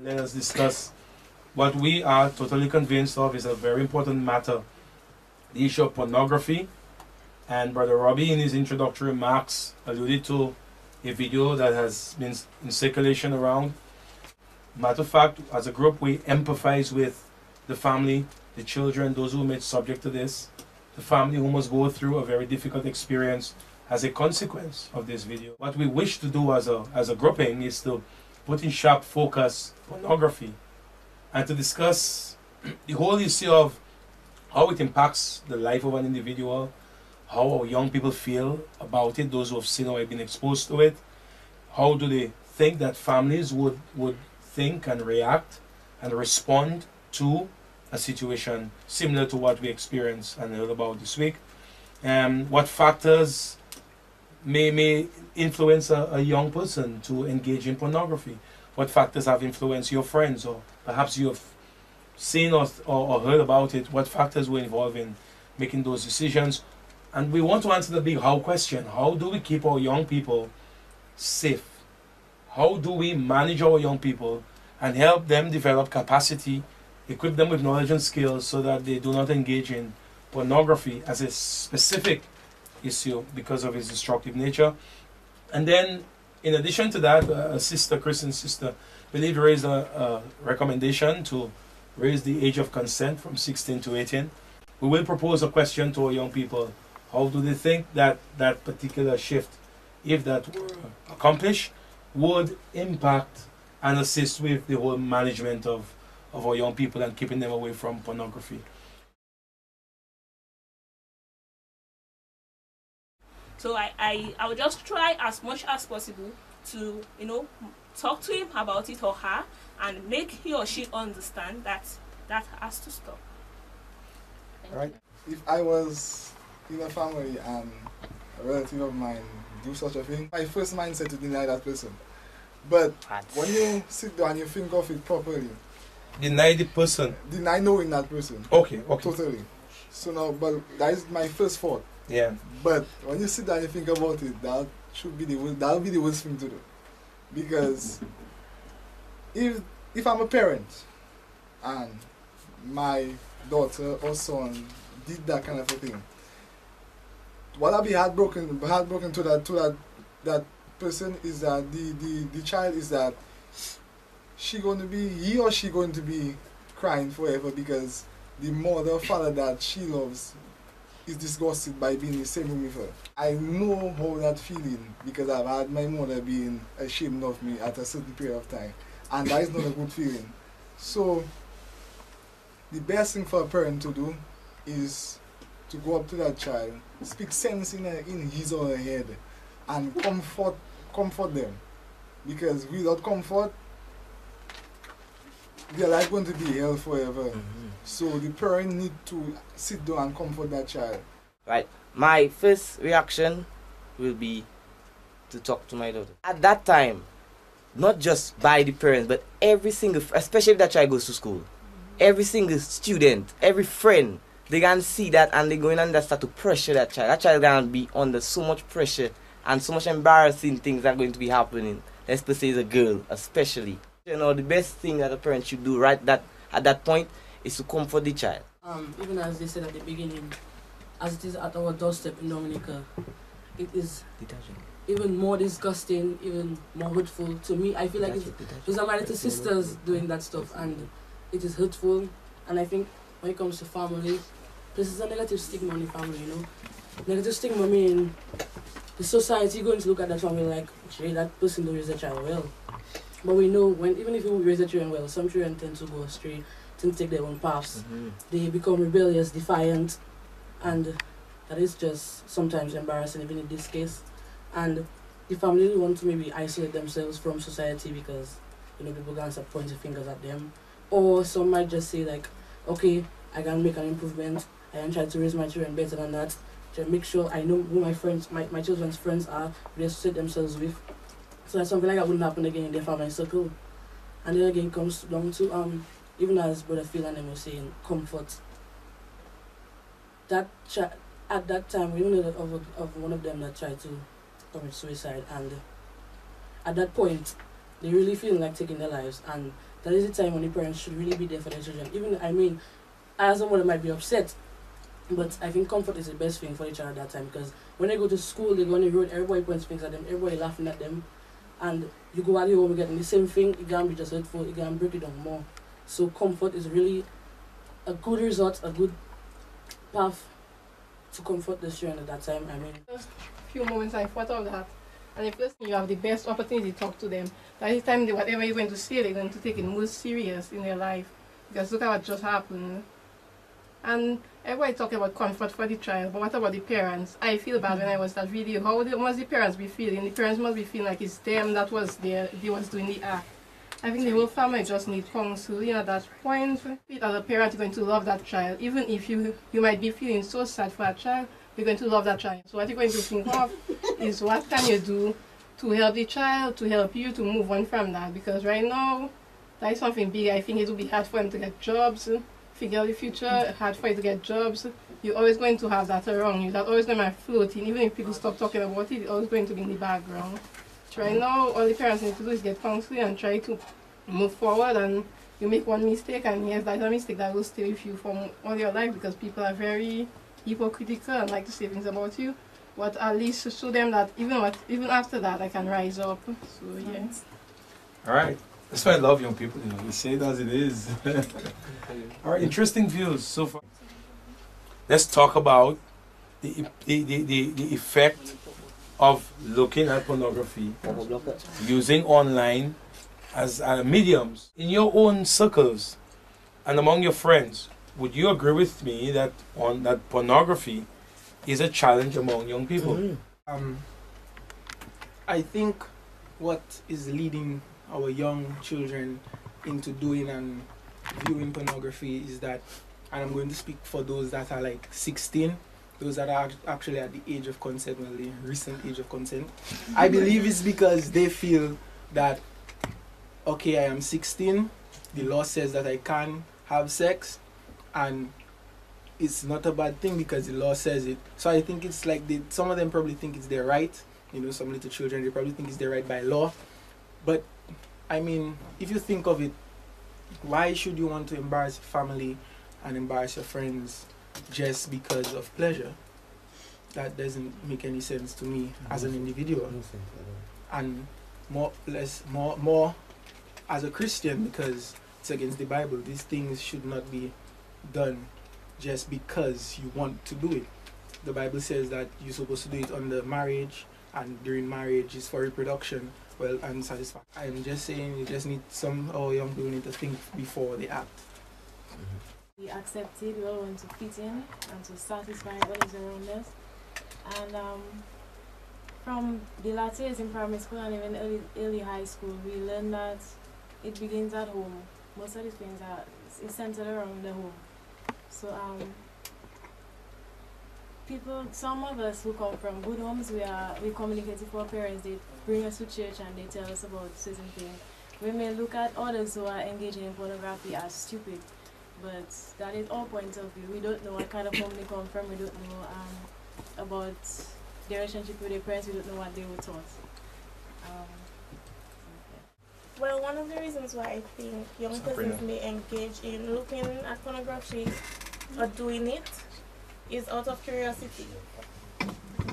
Let us discuss what we are totally convinced of is a very important matter, the issue of pornography. And Brother Robbie, in his introductory remarks, alluded to a video that has been in circulation around. Matter of fact, as a group, we empathize with the family, the children, those who are made subject to this, the family who must go through a very difficult experience as a consequence of this video. What we wish to do as a grouping is to put in sharp focus pornography and to discuss the whole issue of how it impacts the life of an individual, how our young people feel about it, those who have seen or have been exposed to it, how do they think that families would think and react and respond to a situation similar to what we experienced and heard about this week, and what factors may influence a young person to engage in pornography. What factors have influenced your friends, or perhaps you have seen or heard about it. What factors were involved in making those decisions? And we want to answer the big how question. How do we keep our young people safe? How do we manage our young people and help them develop capacity, equip them with knowledge and skills so that they do not engage in pornography as a specific issue because of its destructive nature? And then, in addition to that, a Christian sister, believe raised a recommendation to raise the age of consent from 16 to 18. We will propose a question to our young people. How do they think that that particular shift, if that were accomplished, would impact and assist with the whole management of our young people and keeping them away from pornography? So I would just try as much as possible to, talk to him about it or her and make he or she understand that that has to stop. Right. If I was in a family and a relative of mine do such a thing, my first mindset to deny that person. But when you sit down and you think of it properly, deny the person. Deny knowing that person. Okay. Totally. So now, but that is my first thought. Yeah. But when you sit down and you think about it, that should be that'll be the worst thing to do. Because if I'm a parent and my daughter or son did that kind of a thing, what I'll be heartbroken to that person is that the child is that he or she going to be crying forever because the mother or father that she loves is disgusted by being in the same room with her. I know how that feeling because I've had my mother being ashamed of me at a certain period of time, and that is not a good feeling. So the best thing for a parent to do is to go up to that child, speak sense in his or her head, and comfort them, because without comfort their life going to be hell forever. So the parent need to sit down and comfort that child. Right. My first reaction will be to talk to my daughter. At that time, not just by the parents, but every single, especially if that child goes to school, every single student, every friend, they can see that and they go in and they start to pressure that child. That child can be under so much pressure and so much embarrassing things are going to be happening. Let's say it's a girl, especially. The best thing that a parent should do at that point is to comfort the child. Even as they said at the beginning, as it is at our doorstep in Dominica, it is even more disgusting, even more hurtful to me. I feel like it's my little sisters doing that stuff, and it is hurtful. And I think when it comes to family, this is a negative stigma in the family, Negative stigma meaning the society going to look at that family like, hey, that person don't raise a child well. But we know even if you raise the children well, some children tend to go astray, tend to take their own paths. They become rebellious, defiant, and that is just sometimes embarrassing, even in this case. And the family want to maybe isolate themselves from society because people can start pointing fingers at them, or some might just say like, okay, I can make an improvement. I can try to raise my children better than that. To make sure I know who my friends, my children's friends are, who they associate themselves with, so that something like that wouldn't happen again in their family circle. And then again comes down to even as Brother Phil and them were saying, comfort. At that time, we know of one of them that tried to commit suicide, and at that point, they really feel like taking their lives, and that is the time when the parents should really be there for their children. Even, I mean, as a mother might be upset, but I think comfort is the best thing for the child at that time, because when they go to school, they go on the road, everybody points fingers at them, everybody laughing at them, and you go out here home, getting the same thing, it can be just hurtful, it can break it down more. So comfort is really a good result, a good path to comfort the children at that time. I mean, just a few moments I thought of that. And the first thing, you have the best opportunity to talk to them. That is the time whatever you're going to say, they're going to take it more serious in their life. Because look at what just happened. And everybody talk about comfort for the child, but what about the parents? I feel bad when I watched that video. How must the parents be feeling? The parents must be feeling like it's them that was there, they was doing the act. I think the whole family just need counseling at that point. As a parent, you're going to love that child. Even if you might be feeling so sad for that child, you're going to love that child. So what you're going to think of is what can you do to help the child, to help you to move on from that. Because right now, that is something big. I think it will be hard for them to get jobs, figure out the future, hard for you to get jobs. You're always going to have that around you. That's always going to be floating. Even if people stop talking about it, it's always going to be in the background. Right now, all the parents need to do is get counseling and try to move forward. And you make one mistake, and yes, that's a mistake that will stay with you for all your life, because people are very hypocritical and like to say things about you. But at least to show them that even after that, I can rise up. So yeah. All right. That's why I love young people. You know, we say it as it is. All right. Interesting views so far. Let's talk about the effect of looking at pornography, using online as mediums in your own circles and among your friends. Would you agree with me that pornography is a challenge among young people? I think what is leading our young children into doing and viewing pornography is that, and I'm going to speak for those that are like 16, those that are actually at the age of consent, well, the recent age of consent. I believe it's because they feel that, okay, I am 16, the law says that I can have sex, and it's not a bad thing because the law says it. So I think it's like some of them probably think it's their right. You know, some little children, they probably think it's their right by law. But I mean, if you think of it, why should you want to embarrass your family and embarrass your friends just because of pleasure? That doesn't make any sense to me as an individual. And more as a Christian, because it's against the Bible. These things should not be done just because you want to do it. The Bible says that you're supposed to do it under marriage, and during marriage is for reproduction, well, and satisfaction. I'm just saying, you just need some young people need to think before they act. We accept it, we all want to fit in and to satisfy others around us. And from the latter years in primary school and even early high school, we learn that it begins at home. Most of the things are centered around the home. So some of us who come from good homes, we communicate with our parents. They bring us to church and they tell us about certain things. We may look at others who are engaging in pornography as stupid, but that is our point of view. We don't know what kind of home they come from. We don't know about their relationship with their parents. We don't know what they were taught. Well, one of the reasons why I think young persons may engage in looking at pornography or doing it is out of curiosity.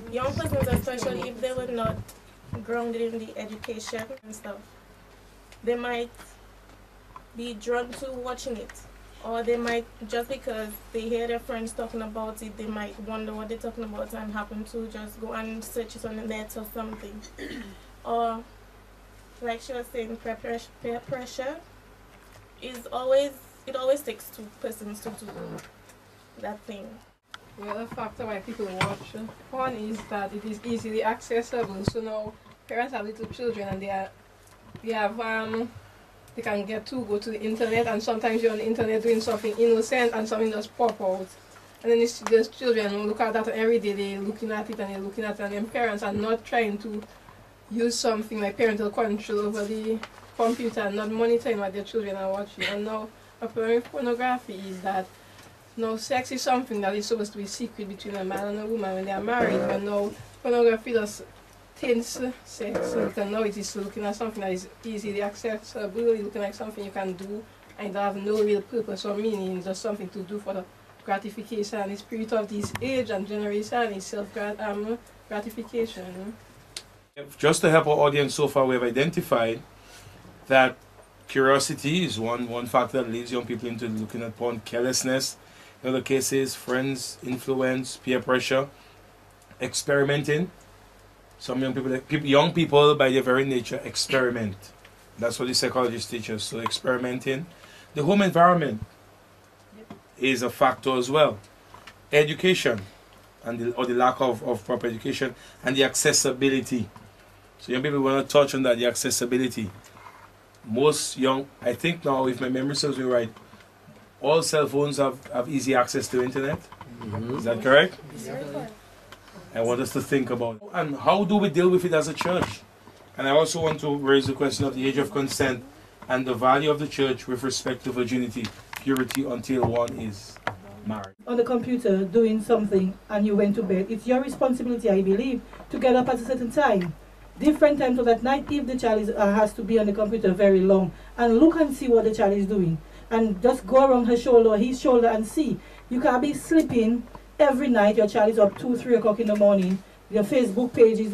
Young persons, especially if they were not grounded in the education and stuff, they might be drawn to watching it. Or they might, just because they hear their friends talking about it, they might wonder what they're talking about and happen to just go and search it on the net or something. Or, like she was saying, peer pressure it always takes two persons to do that thing. Well, the factor why people watch porn is that it is easily accessible. So now parents have little children and they can go to the internet, and sometimes you're on the internet doing something innocent and something just pop out. And then there's children who look at that every day, they're looking at it, and then parents are not trying to use something like parental control over the computer and not monitoring what their children are watching. And now a problem with pornography is that now sex is something that is supposed to be secret between a man and a woman when they are married, but now pornography just tense sex, because now it is looking at something that is easily accessible, looking like something you can do and have no real purpose or meaning, just something to do for the gratification. The spirit of this age and generation is self-gratification. Just to help our audience so far, we have identified that curiosity is one factor that leads young people into looking at porn. Carelessness, in other cases, friends, influence, peer pressure, experimenting. Some young people by their very nature experiment. That's what the psychologists teach us. So experimenting. The home environment is a factor as well. Education, and the lack of proper education, and the accessibility. So young people want to touch on that, the accessibility. Most young, I think now, if my memory serves me right, all cell phones have easy access to internet. Is that correct? I want us to think about it. And how do we deal with it as a church? And I also want to raise the question of the age of consent and the value of the church with respect to virginity, purity until one is married. On the computer doing something and you went to bed, it's your responsibility, I believe, to get up at a certain time. Different times of that night if the child has to be on the computer very long, and look and see what the child is doing. And just go around her shoulder or his shoulder and see. You can't be sleeping every night, your child is up 2, 3 o'clock in the morning. Your Facebook pages,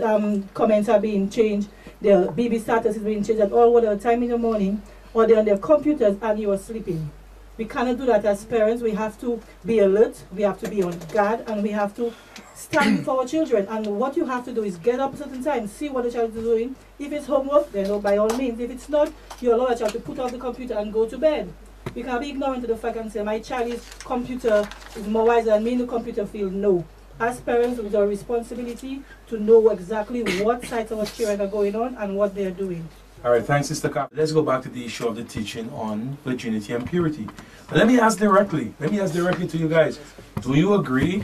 comments are being changed. Their baby status is being changed at all whatever time in the morning. Or they're on their computers and you are sleeping. We cannot do that as parents. We have to be alert. We have to be on guard. And we have to stand for our children. And what you have to do is get up at a certain time, see what the child is doing. If it's homework, then by all means. If it's not, you allow the child to put off the computer and go to bed. We can't be ignorant to the fact and say, my child's computer is more wiser than me in the computer field. No. As parents, it's our responsibility to know exactly what sides of our children are going on and what they're doing. All right, thanks, Sister Cap. Let's go back to the issue of the teaching on virginity and purity. But let me ask directly to you guys. Do you agree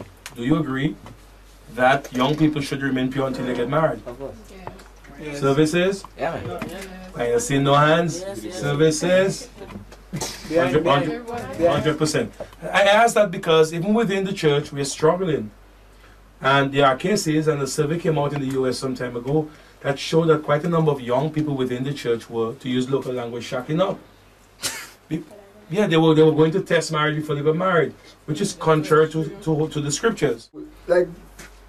that young people should remain pure until they get married? Of course. Yes. Services? Yeah, man. I see no hands. Yes. Services? 100%. I ask that because even within the church, we're struggling. And there are cases, and a survey came out in the US some time ago, that showed that quite a number of young people within the church were, to use local language, shacking up. Yeah, they were going to test marriage before they got married, which is contrary to the scriptures. Like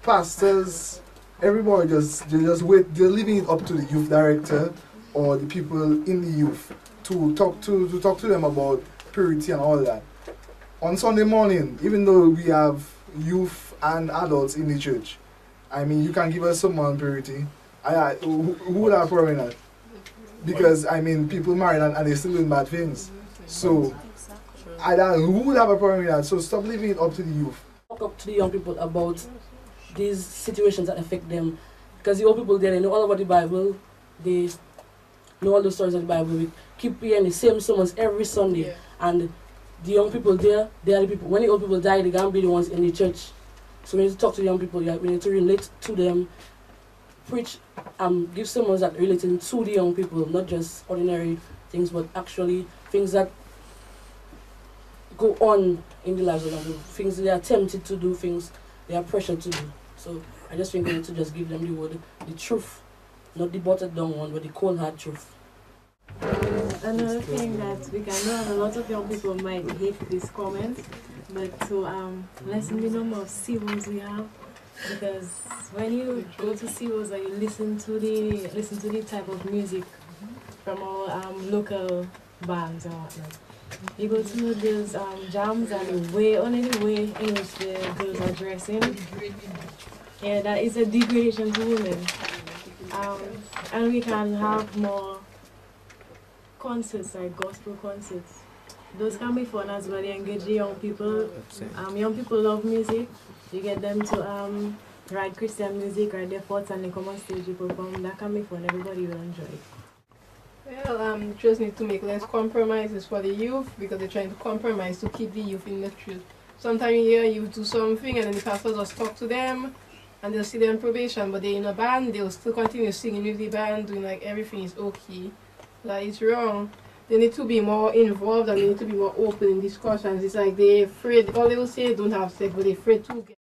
pastors, everybody just wait. They're leaving it up to the youth director or the people in the youth to talk to them about purity and all that. On Sunday morning, even though we have youth and adults in the church, I mean, you can give us some on purity. Who would have a problem with that? Because I mean, people married and they're still doing bad things. So, who would have a problem with that? So stop leaving it up to the youth. Talk to the young people about these situations that affect them. Because the old people there, they know all about the Bible. They know all the stories of the Bible. We keep hearing the same sermons every Sunday. Yeah. And the young people there, they are the people. When the old people die, they're going to be the ones in the church. So we need to talk to the young people. We need to relate to them. Preach, give sermons that relating to the young people, not just ordinary things, but actually things that go on in the lives of them, things they are tempted to do, things they are pressured to do. So I just think we need to just give them the word, the truth, not the buttered down one, but the cold hard truth. Another thing that we can know, a lot of young people might hate this comment, but to lessen the number of CEOs we have, because when you go to CEOs and you listen to the type of music from our local bands and whatnot, you go to those jams and only the way in which the girls are dressing, yeah, that is a degradation to women. And we can have more concerts, like gospel concerts. Those can be fun as well. They engage the young people. Young people love music. You get them to write Christian music, write their thoughts, and they come on stage to perform. That can be fun. Everybody will enjoy it. Well, just need to make less compromises for the youth, because they're trying to compromise to keep the youth in the truth. Sometimes you hear youth do something and then the pastor just talk to them and they'll see them on probation, but they're in a band, they'll still continue singing with the band, doing like everything is okay. Like, it's wrong. They need to be more involved and they need to be more open in discussions. It's like they're afraid, all they will say, don't have sex, but they're afraid to get